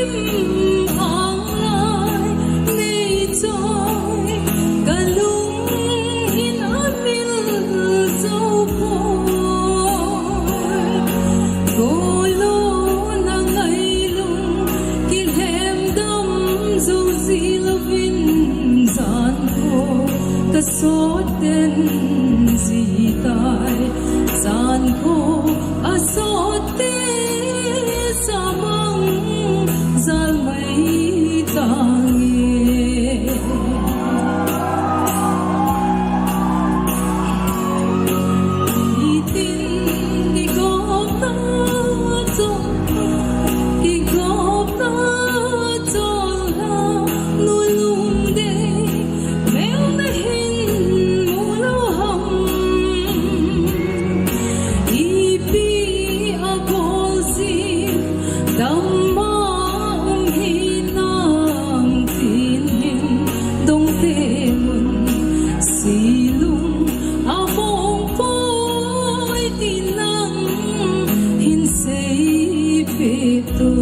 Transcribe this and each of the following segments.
kim ang lai nei choi galung in amil zo golo na ngailung kilhem dam zo zilovin zan ko kasot den zitai zan ko asot samang zalmai tangi itin gigop na tola nulung de mel na hin mulo ham ipi agol si damma hinang tinhin dong temun silung among po'y tinang hinsay pito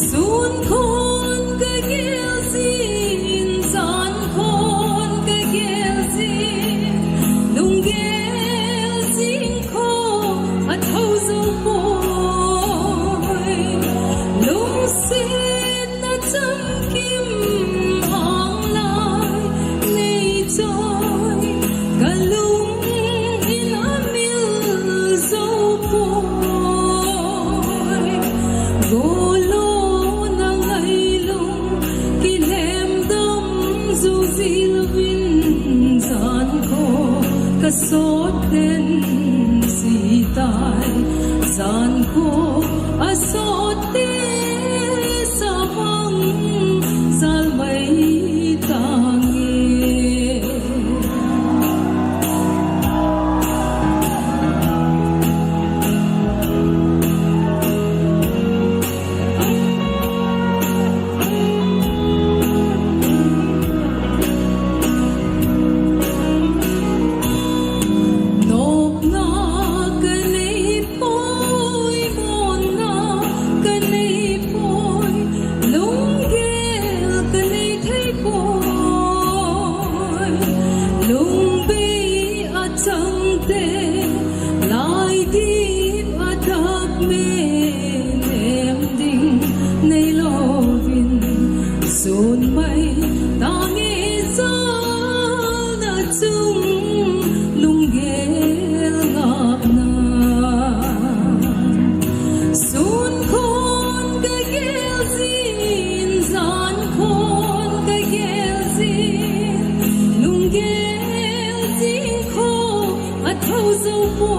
sun kon kagilsin san kon kagilsin lunggelsin ko at hauzo po lungsin na chamkim ang lai nei choi galung in amil zo golo na ngailung kilhem dam zo zilovin zan ko kasot den zitai zan ko asot samang zalmai tangi nok na kanay po'y mon na kanay po'y lunggel kanay thay po'y lungbi at sangte lai dip at hagmen em ding nay lovin sun may tangi zal na chung lunggel ngap na sun kon kagilsin zan kon kagilsin lunggel sin ko at hauzo po